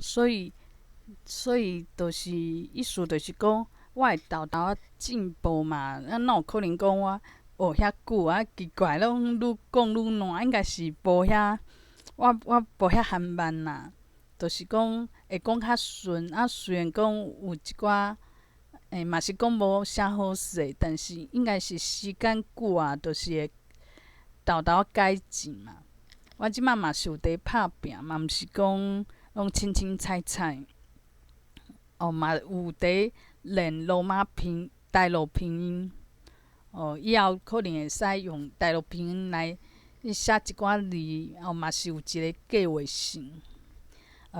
所以就是意思就是讲，我会豆豆仔进步嘛，哪有可能讲我学遐久啊？奇怪，拢愈讲愈烂，应该是无遐，我无遐含慢啦。就是讲会讲较顺，虽然讲有一寡嘛是讲无啥好势，但是应该是时间久啊，就是会豆豆仔改进嘛。我即摆嘛是有伫拍拼，嘛毋是讲拢清清菜菜。嘛有伫练罗马台罗拼音。以后可能会使用台罗拼音来写一寡字，嘛是有一个计划性。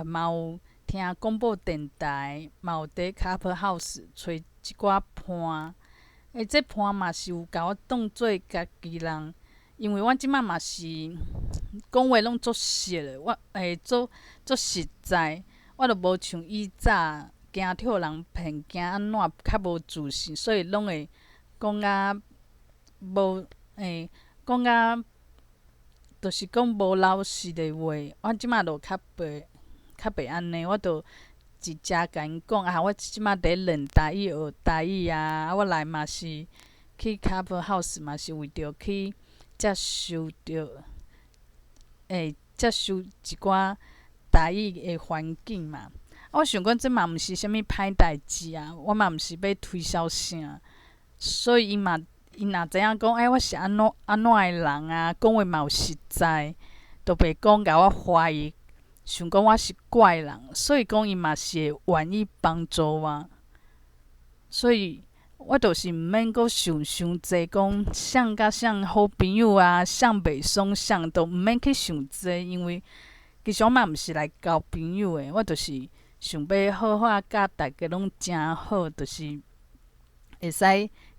嘛有听广播电台，嘛有伫 Clubhouse 找一寡伴。这伴嘛是有甲我当做家己人，因为我即摆嘛是讲话拢足实的，我足实在，我著无像以早惊替人骗，惊安怎较无自信，所以拢会讲甲无讲甲就是讲无老实的话。我即摆著较袂安尼，我著直接甲因讲我即摆伫练台语学台语啊，我来嘛是去 Clubhouse 嘛是为着去接收接收一寡台语的环境嘛。我想讲这嘛毋是啥物歹代志啊，我嘛毋是要推销啥，所以伊若知影讲我是安怎的人啊，讲话嘛有实在，都袂讲甲我怀疑，想讲我是怪人，所以讲伊嘛是会愿意帮助我。所以我就是毋免阁想伤济，讲谁甲谁好朋友啊，谁袂爽谁，都毋免去想济，因为其实我嘛毋是来交朋友的，我就是想要好好甲大家拢诚好，就是会使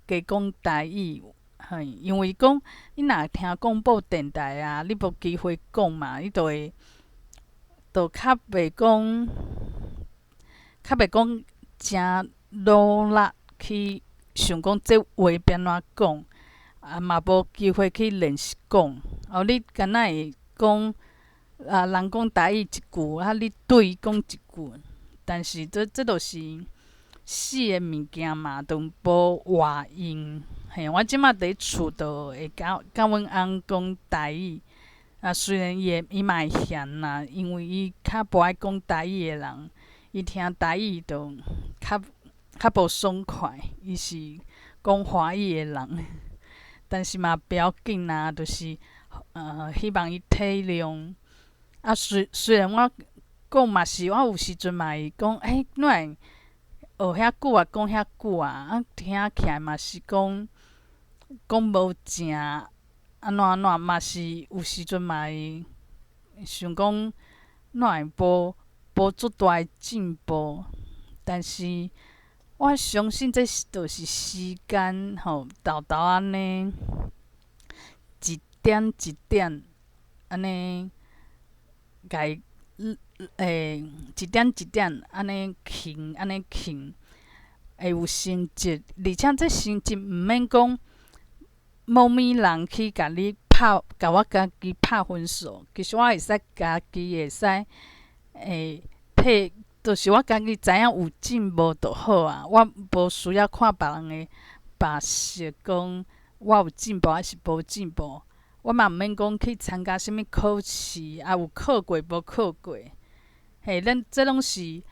加讲台语。因为讲你若听广播电台啊，你无机会讲嘛，你就较袂诚努力去想讲这话要安怎讲，嘛无机会去练习讲。你敢若会讲人讲台语一句，你对伊讲一句，但是这就是死的物件嘛，都无外用。我即摆伫厝都会甲阮翁讲台语。虽然伊嘛会嫌啦，因为伊较无爱讲台语的人，伊听台语就较无爽快。伊是讲华语的人，但是嘛不要紧啦，就是希望伊体谅。虽然我讲嘛是，我有时阵嘛会讲，怎会学遐久啊，讲遐久啊，听起来嘛是讲无正安怎嘛是有时阵嘛会想讲，怎会无足大的进步。但是我相信这就是时间豆豆安尼一点一点安尼甲伊一点一点安尼勤，会有成绩。而且这成绩毋免讲某物人去甲我家己拍分数，其实我会使家己会使就是我家己知影有进步就好啊。我无需要看别人的目色，讲我有进步还是无进步。我嘛毋免讲去参加啥物考试，有考过无考过。这拢是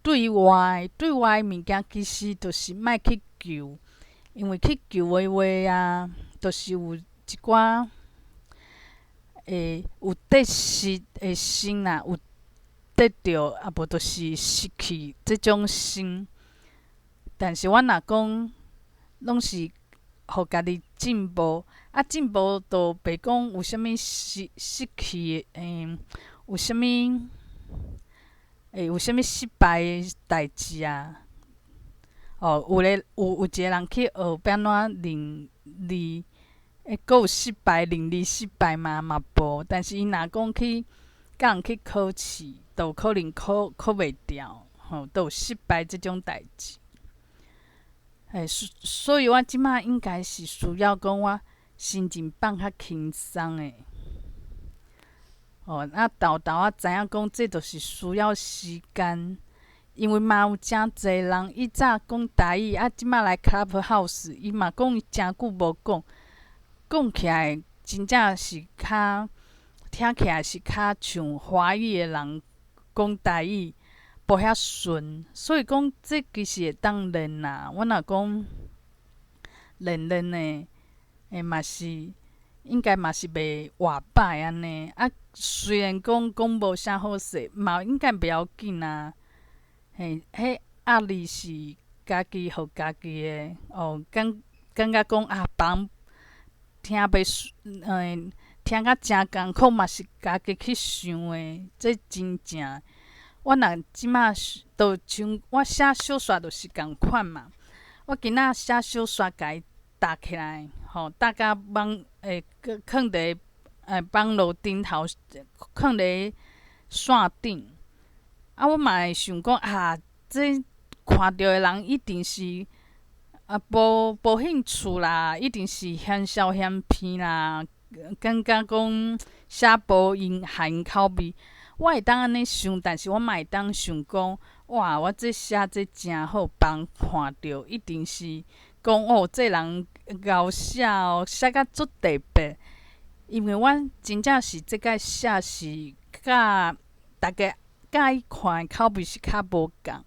对外的物件，其实就是莫去求，因为去求的话啊，就是有一寡有得失的心啦，有得到无就是失去这种心。但是我若讲拢是互家己进步，进步就袂讲有啥物失去的，有啥物失败的代志啊。有一个人去学要安怎认字，佫有失败认字失败嘛无。但是伊若讲去甲人去考试，就有可能考袂牢，都有失败即种代志。所以我即摆应该是需要讲我心情放较轻松的。豆豆仔知影讲，这就是需要时间，因为嘛有诚侪人，伊早讲台语，即摆来 Clubhouse，伊嘛讲伊诚久无讲，讲起来真正是较听起来是较像华语的人讲台语，无遐顺，所以讲这其实会当练啦。我若讲练的嘛是。应该嘛是袂话歹安尼，虽然讲无啥好势，嘛应该袂要紧啊。嘿，迄压力是家己互家己的，感觉讲别人听听甲诚艰苦，嘛是家己去想的，这真正。我若即马就像我写小说，就是共款嘛。我今仔写小说，家己搭起来，搭甲囥伫网络顶头，囥伫线顶。我嘛会想讲这看到的人一定是无兴趣啦，一定是嫌笑嫌偏啦，感觉讲写无因合因口味。我会当安尼想，但是我嘛会当想讲，哇，我这写这诚好，别人看到一定是讲这人敖写写甲足特别。因为我真正是即个写是甲大家介意看的口味是较无共，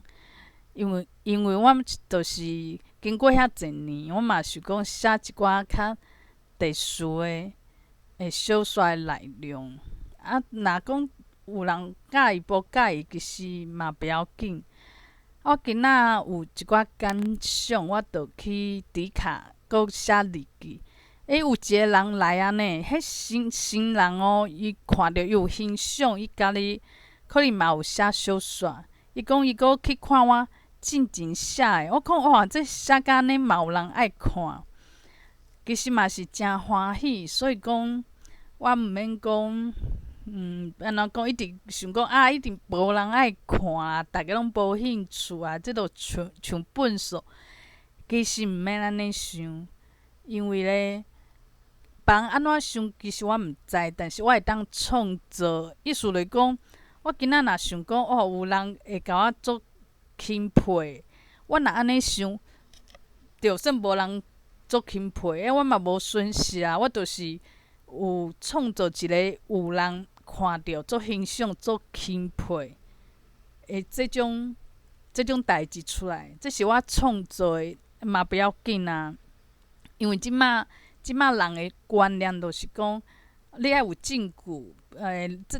因为我就是经过遐侪年，我嘛是讲写一寡较特殊的小说的内容。若讲有人介意无介意，其实嘛不要紧。我今仔有一寡感想，我就去迪卡搁写日记。有一个人来安尼，迄新人伊看着伊有欣赏，伊家己可能嘛有写小说。伊讲伊搁去看我进前写的，我讲哇，这写甲安尼嘛有人爱看，其实嘛是诚欢喜。所以讲，我毋免讲，安怎讲，一直想讲一定无人爱看啊，逐个拢无兴趣啊，这都像粪扫。其实毋免安尼想，因为咧。别人安怎想，其实我毋知，但是我会当创造。意思就是讲，我今仔若想讲，有人会甲我做钦佩，我若安尼想，就算无人做钦佩，我嘛无损失啊。我就是有创造一个有人看到、做欣赏、做钦佩的这种代志出来，这是我创造的，嘛不要紧啊。因为即马人的观念就是讲，你爱有证据，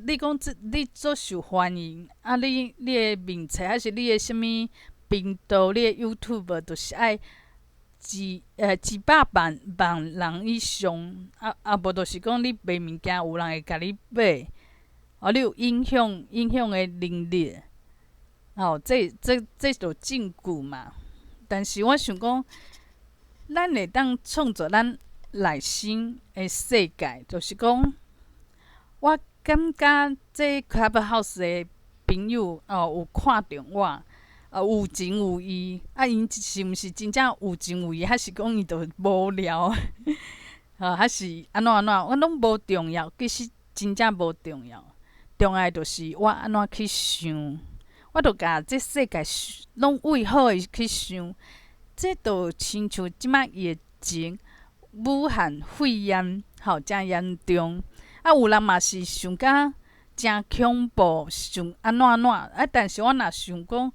你讲你做受欢迎，你的名册还是你的啥物频道，你的 YouTube 就是爱几百万人以上，无就是讲你卖物件有人会甲你买，你有影响的能力，这就证据嘛。但是我想讲，咱会当创造咱内心的世界，就是讲，我感觉这 Clubhouse 的朋友有看中我，有情有义。因是毋是真正有情有义，还是讲伊就无聊？还是安怎？我拢无重要，其实真正无重要。重要就是我安怎去想，我著甲这世界拢为好的去想。这就亲像即摆疫情。武汉肺炎诚严重，有人嘛是想甲诚恐怖，想安怎，但是我若想讲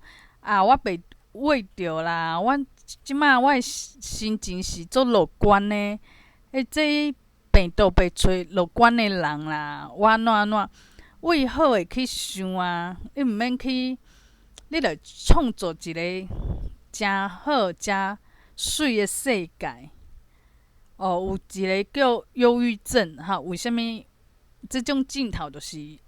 我袂畏着啦，我即摆我的心情是足乐观的。这病毒袂找乐观的人啦，我安怎为好的去想啊，你毋免去，你着创造一个诚好、诚水的世界。有一个叫忧郁症，为虾米？这种镜头就是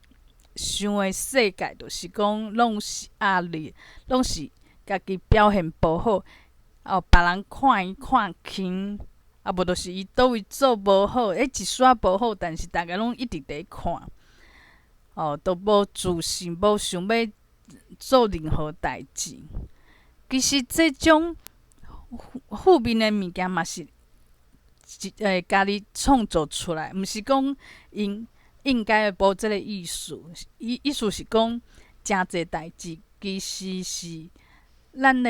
想的世界，就是讲拢是压力，拢是家己表现无好，别人看伊看轻，无就是伊倒位做无好，一煞无好，但是大家拢一直伫看，都无自信，无想要做任何代志。其实这种负面的物件嘛是。家己创造出来，毋是讲因应该无即个意思。意思是讲，诚侪代志其实是咱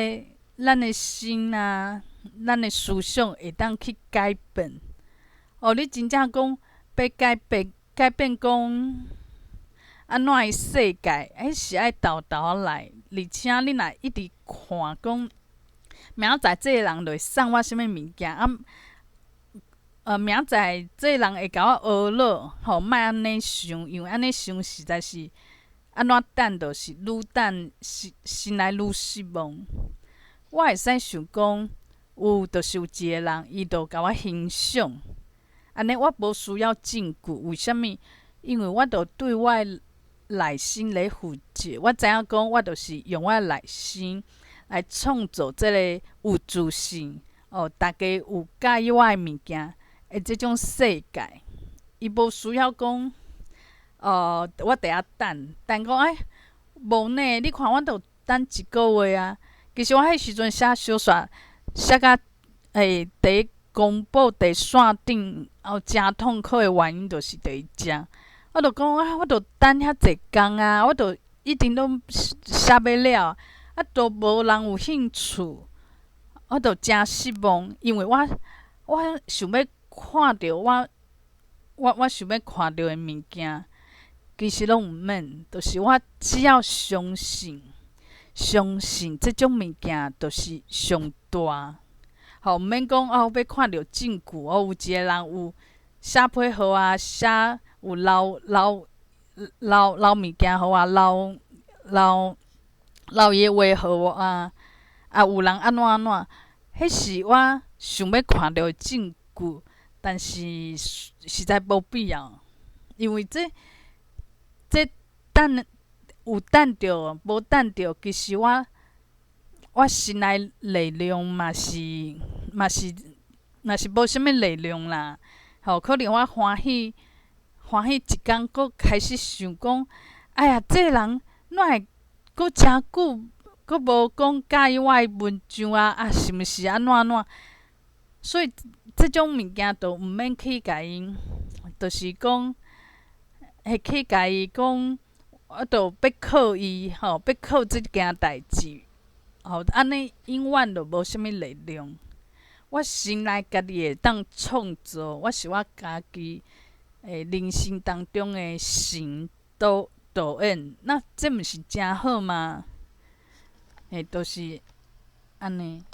的心啊，咱的思想会当去改变。你真正讲要改变讲安怎的世界，迄是爱豆豆来，而且你若一直看讲，明仔载这个人就会送我啥物物件明仔载这个人会甲我学了，莫安尼想，因为安尼想实在是安怎等，就是愈等心内愈失望。我会使想讲，就是有一个人，伊就甲我欣赏，安尼我无需要证据。为什物？因为我就对我的内心来负责。我知影讲，我就是用我的内心来创造即个有自信、大家有介意我的物件的即种世界。伊无需要讲，我伫遐等讲无呢？你看我都等一个月啊。其实我迄时阵写小说，写到第一公布第线顶，诚痛苦的原因就是伫伊遮。我就讲我就等遐济工啊，我就一定都写不了，都无人有兴趣，我就诚失望，因为我想要看到我想要看到的物件，其实拢毋免，就是我只要相信即种物件就是上大。毋免讲要看到证据有一个人有写批互我，写有留物件互我，留伊的话互我有人安怎，迄是我想要看到的证据，但是实在无必要，因为这等有等着无等着，其实我心内力量嘛是无啥物力量啦。可能我欢喜一工，佫开始想讲，哎呀，这个人哪会佫诚久，佫无讲介意我的文章是毋是安怎？所以这种物件就毋免去甲伊，就是讲会去甲伊讲，我就要靠伊要靠即件代志，安尼永远就无啥物力量。我心内家己会当创造，我是我家己人生当中的神导演，那这毋是诚好吗？就是安尼。